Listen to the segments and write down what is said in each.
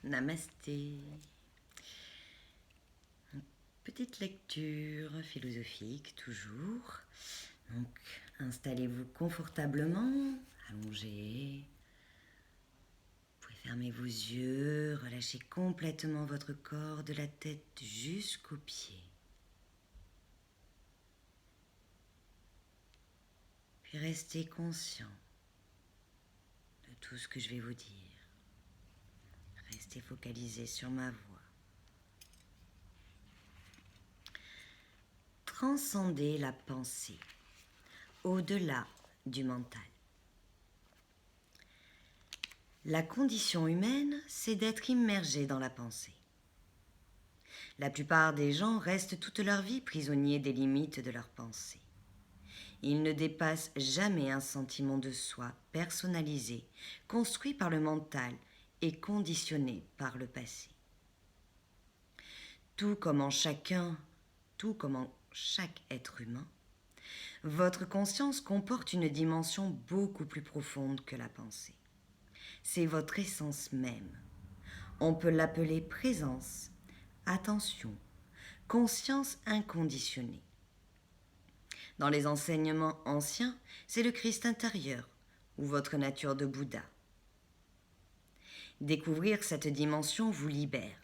Namasté. Petite lecture philosophique toujours. Donc, installez-vous confortablement, allongez. Vous pouvez fermer vos yeux, relâchez complètement votre corps de la tête jusqu'aux pieds. Puis restez conscient de tout ce que je vais vous dire. Restez focalisé sur ma voix. Transcender la pensée, au-delà du mental. La condition humaine, c'est d'être immergé dans la pensée. La plupart des gens restent toute leur vie prisonniers des limites de leur pensée. Ils ne dépassent jamais un sentiment de soi personnalisé, construit par le mental et conditionné par le passé. Tout comme en chaque être humain, votre conscience comporte une dimension beaucoup plus profonde que la pensée. C'est votre essence même. On peut l'appeler présence, attention, conscience inconditionnée. Dans les enseignements anciens, c'est le Christ intérieur ou votre nature de Bouddha. Découvrir cette dimension vous libère,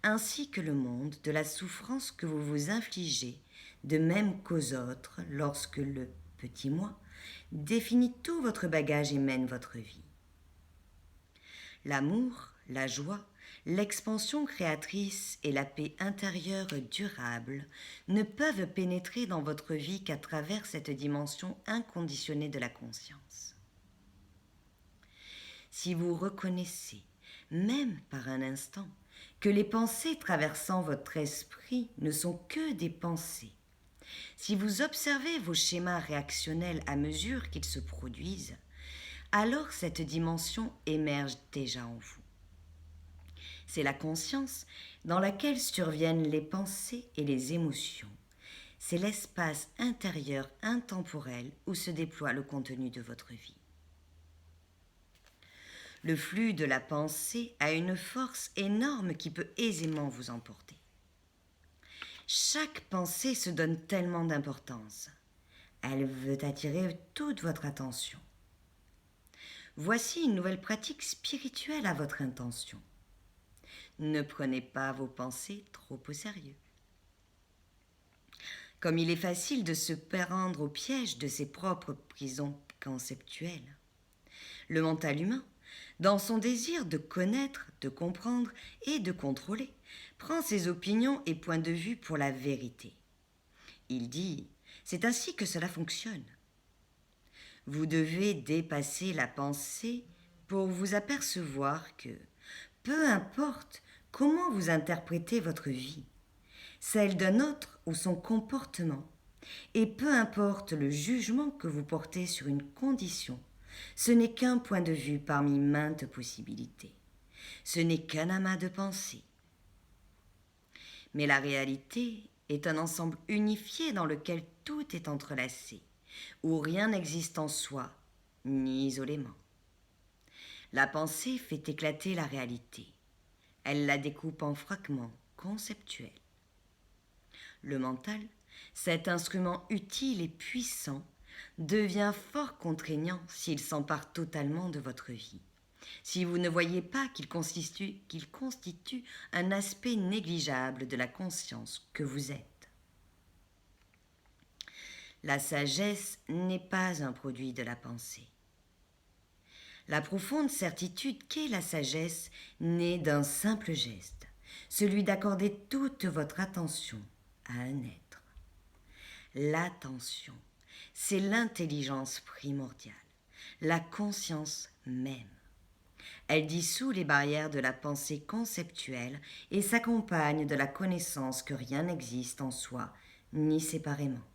ainsi que le monde de la souffrance que vous vous infligez, de même qu'aux autres lorsque le petit moi définit tout votre bagage et mène votre vie. L'amour, la joie, l'expansion créatrice et la paix intérieure durable ne peuvent pénétrer dans votre vie qu'à travers cette dimension inconditionnée de la conscience. Si vous reconnaissez, même par un instant, que les pensées traversant votre esprit ne sont que des pensées, si vous observez vos schémas réactionnels à mesure qu'ils se produisent, alors cette dimension émerge déjà en vous. C'est la conscience dans laquelle surviennent les pensées et les émotions. C'est l'espace intérieur intemporel où se déploie le contenu de votre vie. Le flux de la pensée a une force énorme qui peut aisément vous emporter. Chaque pensée se donne tellement d'importance. Elle veut attirer toute votre attention. Voici une nouvelle pratique spirituelle à votre intention. Ne prenez pas vos pensées trop au sérieux. Comme il est facile de se prendre au piège de ses propres prisons conceptuelles, le mental humain, dans son désir de connaître, de comprendre et de contrôler, prend ses opinions et points de vue pour la vérité. Il dit « c'est ainsi que cela fonctionne ». Vous devez dépasser la pensée pour vous apercevoir que, peu importe comment vous interprétez votre vie, celle d'un autre ou son comportement, et peu importe le jugement que vous portez sur une condition, ce n'est qu'un point de vue parmi maintes possibilités. Ce n'est qu'un amas de pensées. Mais la réalité est un ensemble unifié dans lequel tout est entrelacé, où rien n'existe en soi, ni isolément. La pensée fait éclater la réalité. Elle la découpe en fragments conceptuels. Le mental, cet instrument utile et puissant, devient fort contraignant s'il s'empare totalement de votre vie. Si vous ne voyez pas qu'il constitue un aspect négligeable de la conscience que vous êtes. La sagesse n'est pas un produit de la pensée. La profonde certitude qu'est la sagesse naît d'un simple geste, celui d'accorder toute votre attention à un être. L'attention, c'est l'intelligence primordiale, la conscience même. Elle dissout les barrières de la pensée conceptuelle et s'accompagne de la connaissance que rien n'existe en soi, ni séparément.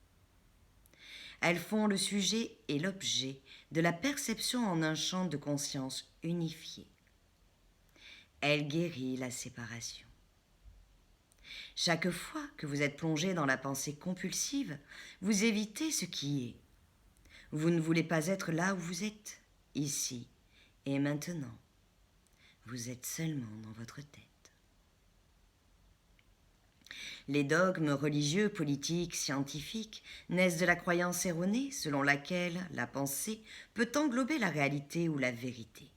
Elles font le sujet et l'objet de la perception en un champ de conscience unifié. Elle guérit la séparation. Chaque fois que vous êtes plongé dans la pensée compulsive, vous évitez ce qui est. Vous ne voulez pas être là où vous êtes, ici et maintenant. Vous êtes seulement dans votre tête. Les dogmes religieux, politiques, scientifiques naissent de la croyance erronée selon laquelle la pensée peut englober la réalité ou la vérité.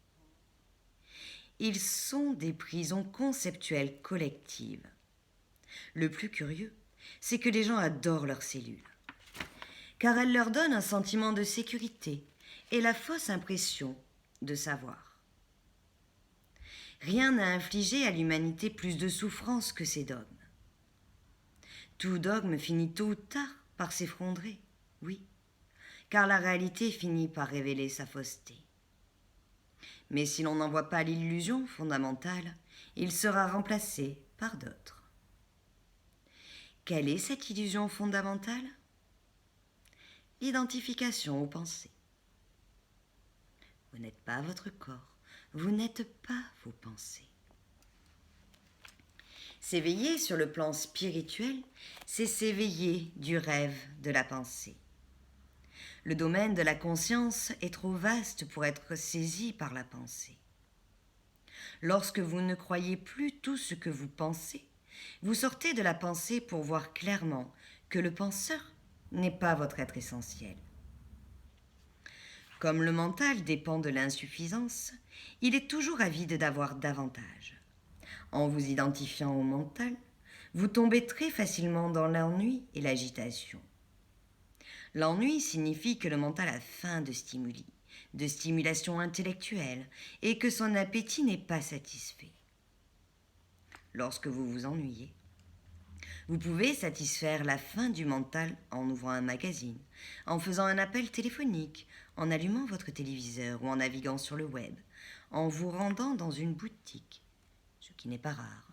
Ils sont des prisons conceptuelles collectives. Le plus curieux, c'est que les gens adorent leurs cellules, car elles leur donnent un sentiment de sécurité et la fausse impression de savoir. Rien n'a infligé à l'humanité plus de souffrance que ces dogmes. Tout dogme finit tôt ou tard par s'effondrer, oui, car la réalité finit par révéler sa fausseté. Mais si l'on n'en voit pas l'illusion fondamentale, il sera remplacé par d'autres. Quelle est cette illusion fondamentale? L'identification aux pensées. Vous n'êtes pas votre corps, vous n'êtes pas vos pensées. S'éveiller sur le plan spirituel, c'est s'éveiller du rêve de la pensée. Le domaine de la conscience est trop vaste pour être saisi par la pensée. Lorsque vous ne croyez plus tout ce que vous pensez, vous sortez de la pensée pour voir clairement que le penseur n'est pas votre être essentiel. Comme le mental dépend de l'insuffisance, il est toujours avide d'avoir davantage. En vous identifiant au mental, vous tombez très facilement dans l'ennui et l'agitation. L'ennui signifie que le mental a faim de stimuli, de stimulation intellectuelle, et que son appétit n'est pas satisfait. Lorsque vous vous ennuyez, vous pouvez satisfaire la faim du mental en ouvrant un magazine, en faisant un appel téléphonique, en allumant votre téléviseur ou en naviguant sur le web, en vous rendant dans une boutique, ce qui n'est pas rare,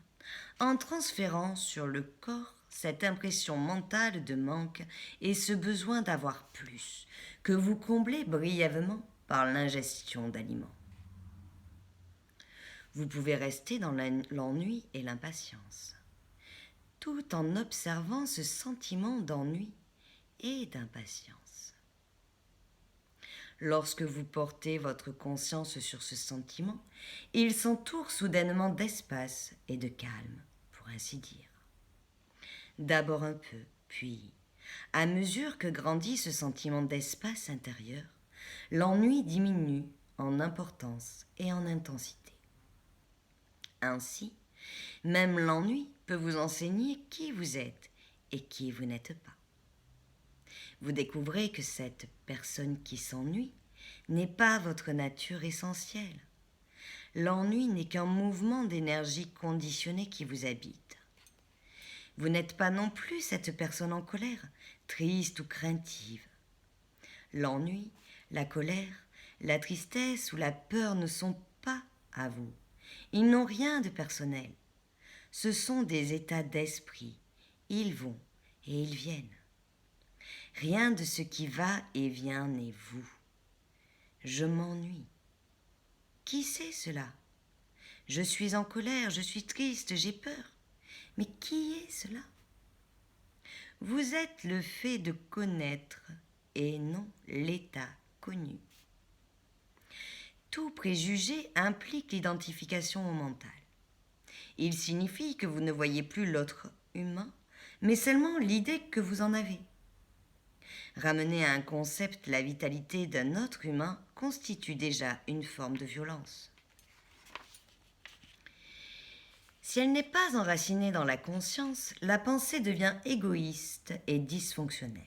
en transférant sur le corps cette impression mentale de manque et ce besoin d'avoir plus, que vous comblez brièvement par l'ingestion d'aliments. Vous pouvez rester dans l'ennui et l'impatience, tout en observant ce sentiment d'ennui et d'impatience. Lorsque vous portez votre conscience sur ce sentiment, il s'entoure soudainement d'espace et de calme, pour ainsi dire. D'abord un peu, puis, à mesure que grandit ce sentiment d'espace intérieur, l'ennui diminue en importance et en intensité. Ainsi, même l'ennui peut vous enseigner qui vous êtes et qui vous n'êtes pas. Vous découvrez que cette personne qui s'ennuie n'est pas votre nature essentielle. L'ennui n'est qu'un mouvement d'énergie conditionnée qui vous habite. Vous n'êtes pas non plus cette personne en colère, triste ou craintive. L'ennui, la colère, la tristesse ou la peur ne sont pas à vous. Ils n'ont rien de personnel. Ce sont des états d'esprit. Ils vont et ils viennent. Rien de ce qui va et vient n'est vous. Je m'ennuie. Qui sait cela? Je suis en colère, je suis triste, j'ai peur. Mais qui est cela? Vous êtes le fait de connaître et non l'état connu. Tout préjugé implique l'identification au mental. Il signifie que vous ne voyez plus l'autre humain, mais seulement l'idée que vous en avez. Ramener à un concept la vitalité d'un autre humain constitue déjà une forme de violence. Si elle n'est pas enracinée dans la conscience, la pensée devient égoïste et dysfonctionnelle.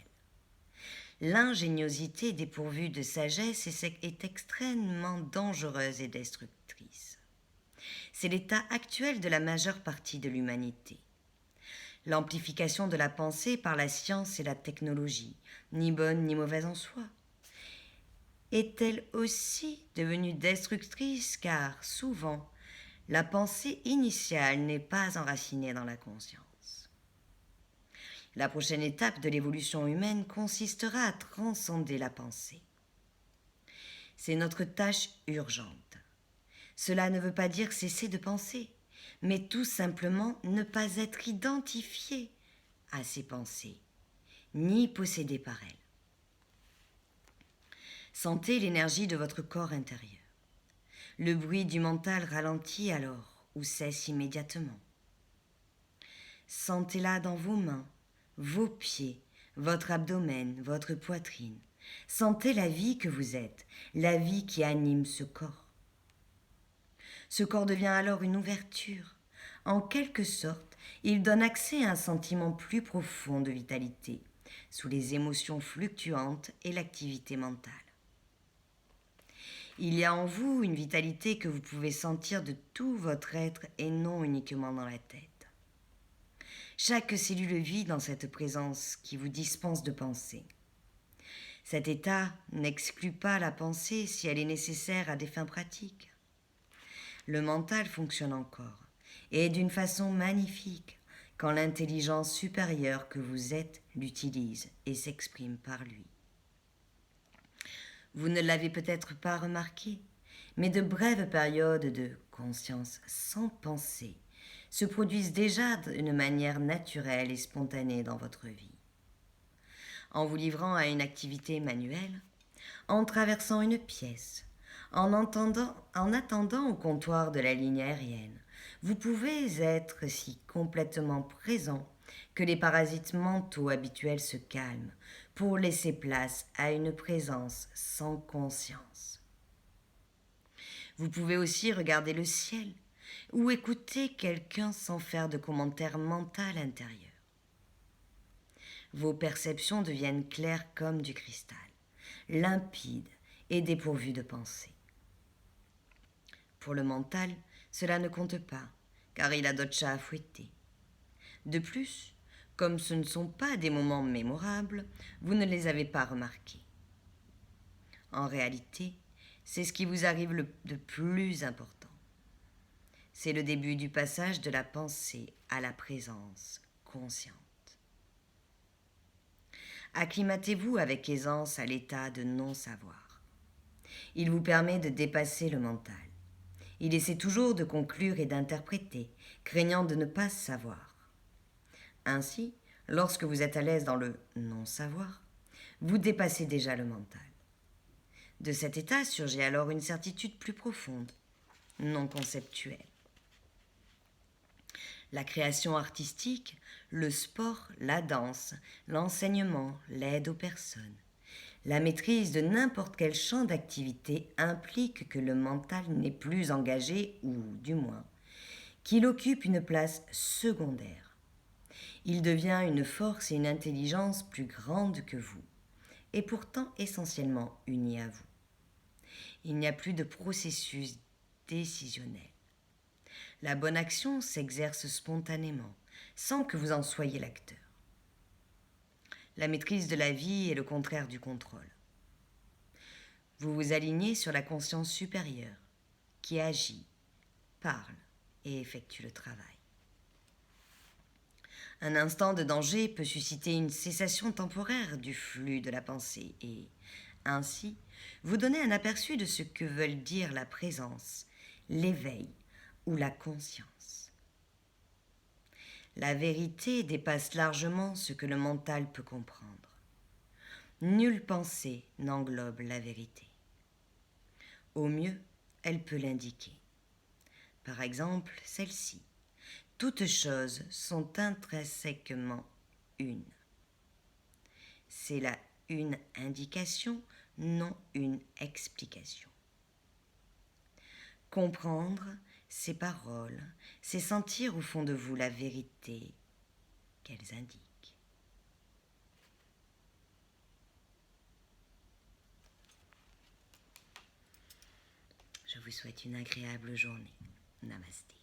L'ingéniosité dépourvue de sagesse est extrêmement dangereuse et destructrice. C'est l'état actuel de la majeure partie de l'humanité. L'amplification de la pensée par la science et la technologie, ni bonne ni mauvaise en soi, est-elle aussi devenue destructrice car, souvent, la pensée initiale n'est pas enracinée dans la conscience. La prochaine étape de l'évolution humaine consistera à transcender la pensée. C'est notre tâche urgente. Cela ne veut pas dire cesser de penser, mais tout simplement ne pas être identifié à ces pensées, ni possédé par elles. Sentez l'énergie de votre corps intérieur. Le bruit du mental ralentit alors ou cesse immédiatement. Sentez-la dans vos mains, vos pieds, votre abdomen, votre poitrine. Sentez la vie que vous êtes, la vie qui anime ce corps. Ce corps devient alors une ouverture. En quelque sorte, il donne accès à un sentiment plus profond de vitalité, sous les émotions fluctuantes et l'activité mentale. Il y a en vous une vitalité que vous pouvez sentir de tout votre être et non uniquement dans la tête. Chaque cellule vit dans cette présence qui vous dispense de penser. Cet état n'exclut pas la pensée si elle est nécessaire à des fins pratiques. Le mental fonctionne encore, et d'une façon magnifique, quand l'intelligence supérieure que vous êtes l'utilise et s'exprime par lui. Vous ne l'avez peut-être pas remarqué, mais de brèves périodes de conscience sans pensée se produisent déjà d'une manière naturelle et spontanée dans votre vie. En vous livrant à une activité manuelle, en traversant une pièce, en attendant au comptoir de la ligne aérienne, vous pouvez être si complètement présent que les parasites mentaux habituels se calment pour laisser place à une présence sans conscience. Vous pouvez aussi regarder le ciel ou écouter quelqu'un sans faire de commentaire mental intérieur. Vos perceptions deviennent claires comme du cristal, limpides et dépourvues de pensée. Pour le mental, cela ne compte pas, car il a d'autres chats à fouetter. De plus, comme ce ne sont pas des moments mémorables, vous ne les avez pas remarqués. En réalité, c'est ce qui vous arrive de plus important. C'est le début du passage de la pensée à la présence consciente. Acclimatez-vous avec aisance à l'état de non-savoir. Il vous permet de dépasser le mental. Il essaie toujours de conclure et d'interpréter, craignant de ne pas savoir. Ainsi, lorsque vous êtes à l'aise dans le non-savoir, vous dépassez déjà le mental. De cet état surgit alors une certitude plus profonde, non conceptuelle. La création artistique, le sport, la danse, l'enseignement, l'aide aux personnes. La maîtrise de n'importe quel champ d'activité implique que le mental n'est plus engagé, ou du moins, qu'il occupe une place secondaire. Il devient une force et une intelligence plus grandes que vous, et pourtant essentiellement uni à vous. Il n'y a plus de processus décisionnel. La bonne action s'exerce spontanément, sans que vous en soyez l'acteur. La maîtrise de la vie est le contraire du contrôle. Vous vous alignez sur la conscience supérieure, qui agit, parle et effectue le travail. Un instant de danger peut susciter une cessation temporaire du flux de la pensée et, ainsi, vous donner un aperçu de ce que veulent dire la présence, l'éveil ou la conscience. La vérité dépasse largement ce que le mental peut comprendre. Nulle pensée n'englobe la vérité. Au mieux, elle peut l'indiquer. Par exemple, celle-ci. Toutes choses sont intrinsèquement une. C'est là une indication, non une explication. Comprendre ces paroles, c'est sentir au fond de vous la vérité qu'elles indiquent. Je vous souhaite une agréable journée. Namasté.